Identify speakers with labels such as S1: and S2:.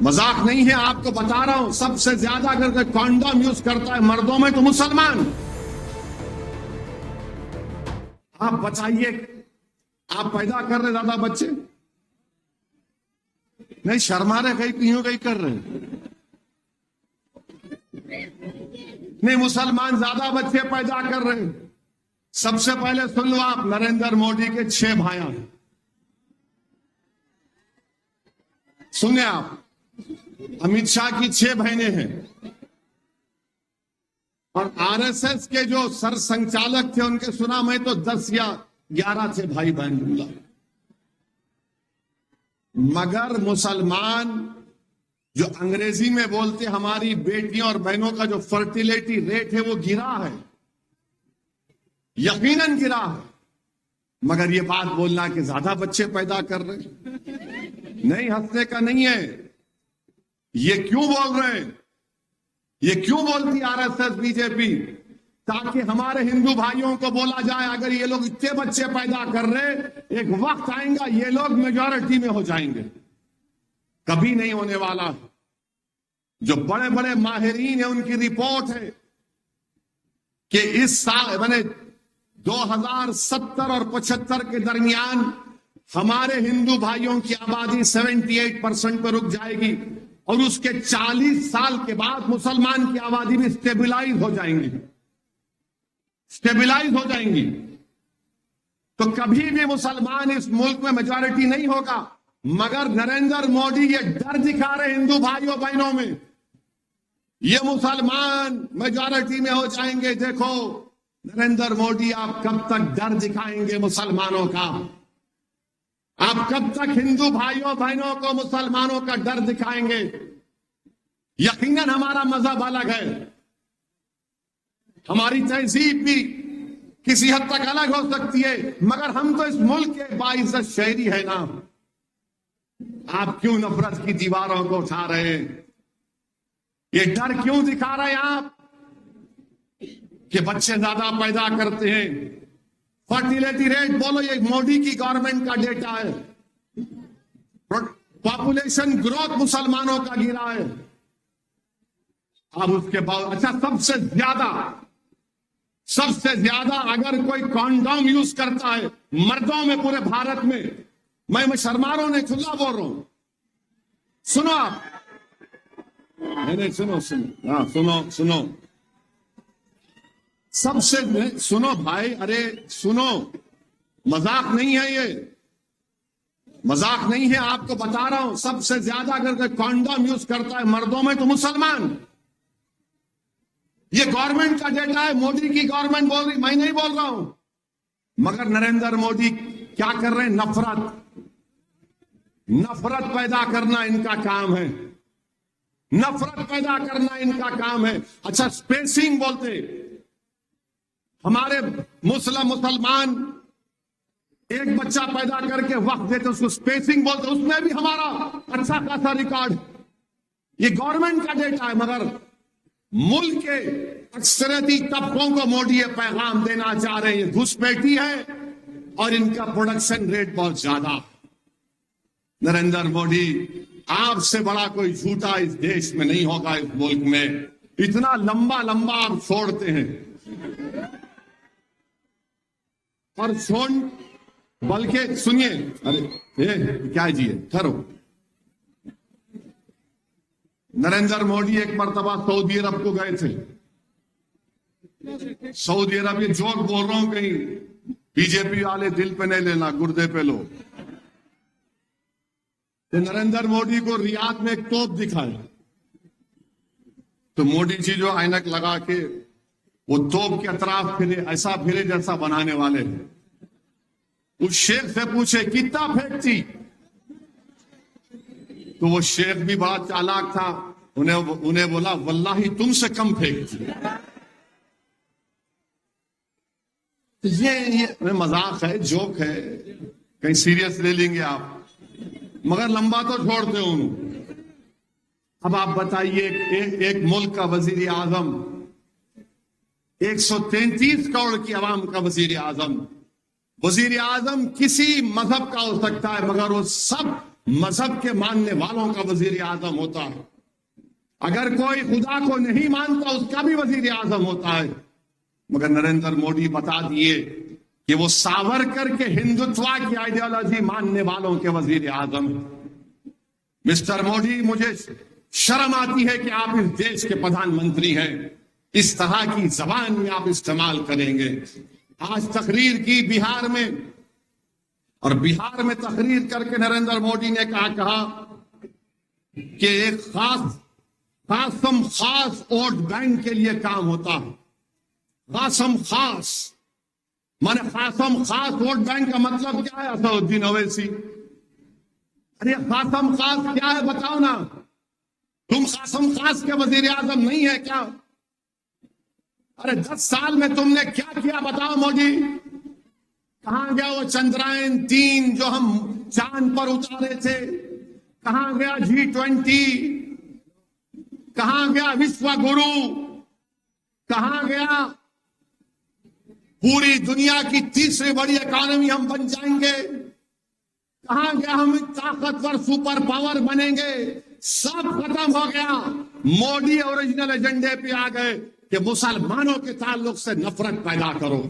S1: मजाक नहीं है, आपको बता रहा हूं, सबसे ज्यादा अगर कोई कॉन्डोम यूज करता है मर्दों में तो मुसलमान। आप बताइए, आप पैदा कर रहे ज्यादा बच्चे? नहीं, शर्मा रहे, कहीं यूं कहीं कर रहे नहीं, मुसलमान ज्यादा बच्चे पैदा कर रहे हैं। सबसे पहले सुन लो आप, नरेंद्र मोदी के 6 भाई हैं। सुनिए आप, अमित शाह की 6 बहनें हैं और आरएसएस के जो सर संचालक थे उनके सुना मैं तो 10 या 11 थे भाई बहन बोला। मगर मुसलमान जो अंग्रेजी में बोलते हमारी बेटियों और बहनों का जो फर्टिलिटी रेट है वो गिरा है, यकीनन गिरा है। मगर ये बात बोलना कि ज्यादा बच्चे पैदा कर रहे नहीं, हंसने का नहीं है। ये क्यों बोल रहे हैं, ये क्यों बोलती आरएसएस बीजेपी? ताकि हमारे हिंदू भाइयों को बोला जाए अगर ये लोग इतने बच्चे पैदा कर रहे, एक वक्त आएगा ये लोग मेजॉरिटी में हो जाएंगे। कभी नहीं होने वाला। जो बड़े बड़े माहिरीन है उनकी रिपोर्ट है कि इस साल मैंने 2070 और 75 के दरमियान हमारे हिंदू भाइयों की आबादी 78% पर रुक जाएगी और उसके 40 साल के बाद मुसलमान की आबादी भी स्टेबलाइज हो जाएंगी, स्टेबलाइज हो जाएंगी। तो कभी भी मुसलमान इस मुल्क में मेजॉरिटी नहीं होगा। मगर नरेंद्र मोदी ये डर दिखा रहे हिंदू भाइयों बहनों में, ये मुसलमान मेजॉरिटी में हो जाएंगे। देखो नरेंद्र मोदी, आप कब तक डर दिखाएंगे मुसलमानों का? आप कब तक हिंदू भाइयों बहनों को मुसलमानों का डर दिखाएंगे? यकीनन हमारा मजहब अलग है, हमारी तहजीब भी किसी हद तक अलग हो सकती है, मगर हम तो इस मुल्क के बाइज़्ज़त शहरी है ना। आप क्यों नफरत की दीवारों को उठा रहे हैं? ये डर क्यों दिखा रहे हैं आप कि बच्चे ज्यादा पैदा करते हैं? फर्टिलिटी रेट बोलो, ये मोदी की गवर्नमेंट का डेटा है। पॉपुलेशन ग्रोथ मुसलमानों का गिरा है। अब उसके बाद अच्छा, सबसे ज्यादा अगर कोई कॉन्डोम यूज करता है मर्दों में पूरे भारत में, मैं शर्मा रहा हूं, नहीं खुला बोल रहा हूं। सुनो आप, नहीं सुनो, हाँ सुनो सबसे सुनो भाई, अरे सुनो, मजाक नहीं है, ये मजाक नहीं है, आपको बता रहा हूं। सबसे ज्यादा अगर कोई कॉन्डोम यूज करता है मर्दों में तो मुसलमान। ये गवर्नमेंट का डेटा है, मोदी की गवर्नमेंट बोल रही, मैं नहीं बोल रहा हूं। मगर नरेंद्र मोदी क्या कर रहे हैं? नफरत पैदा करना इनका काम है, नफरत पैदा करना इनका काम है। अच्छा, स्पेसिंग बोलते, हमारे मुसलमान एक बच्चा पैदा करके वक्त देते, उसको स्पेसिंग बोलते, उसमें भी हमारा अच्छा खासा रिकॉर्ड। ये गवर्नमेंट का डेटा है। मगर मुल्क के अक्सरती तबकों को मोदी ये पैगाम देना चाह रहे हैं, ये घुसपैठी है और इनका प्रोडक्शन रेट बहुत ज्यादा। नरेंद्र मोदी, आपसे बड़ा कोई झूठा इस देश में नहीं होगा, इस मुल्क में। इतना लंबा लंबा आप छोड़ते हैं और बल्कि सुनिए, अरे क्या जी है, ठहरो। नरेंद्र मोदी एक मर्तबा सऊदी अरब को गए थे। सऊदी अरब, ये जोक बोल रहा हूं, कहीं बीजेपी वाले दिल पे नहीं लेना, गुर्दे पे लो। तो नरेंद्र मोदी को रियाद में एक तोप दिखाए, तो मोदी जी जो ऐनक लगा के वो तोप के अतराफ फिरे, ऐसा फिरे जैसा बनाने वाले थे। उस शेख से पूछे कितना फेंकती, तो वो शेख भी बड़ा चालाक था, उन्हें बोला वल्लाही तुमसे कम फेंकती। ये मजाक है, जोक है, कहीं सीरियस ले लेंगे आप, मगर लंबा तो छोड़ते हो। अब आप बताइए, एक मुल्क का वजीर आजम, 133 करोड़ की आवाम का वजीर आजम किसी मजहब का हो सकता है, मगर वो सब मजहब के मानने वालों का वजीर आजम होता है। अगर कोई खुदा को नहीं मानता उसका भी वजीर आजम होता है। मगर नरेंद्र मोदी बता दिए कि वो सावरकर के हिंदुत्व की आइडियोलॉजी मानने वालों के वजीर आजम है। मिस्टर मोदी, मुझे शर्म आती है कि आप इस देश के प्रधानमंत्री हैं, इस तरह की जबान में आप इस्तेमाल करेंगे। आज तकरीर की बिहार में, और बिहार में तकरीर करके नरेंद्र मोदी ने कहा कि एक खास वोट बैंक के लिए काम होता है। खास माने खास वोट बैंक का मतलब क्या है असदुद्दीन ओवैसी? अरे खास क्या है बताओ ना। तुम खास के वजीर आजम नहीं है क्या? अरे 10 साल में तुमने क्या किया बताओ मोदी? कहां गया वो चंद्रयान-3 जो हम चांद पर उतारे थे? कहां गया G20? कहां गया विश्व गुरु? कहां गया पूरी दुनिया की तीसरी बड़ी इकोनॉमी हम बन जाएंगे? कहां गया हम ताकतवर सुपर पावर बनेंगे? सब खत्म हो गया। मोदी ओरिजिनल एजेंडे पे आ गए कि मुसलमानों के ताल्लुक से नफरत पैदा करो।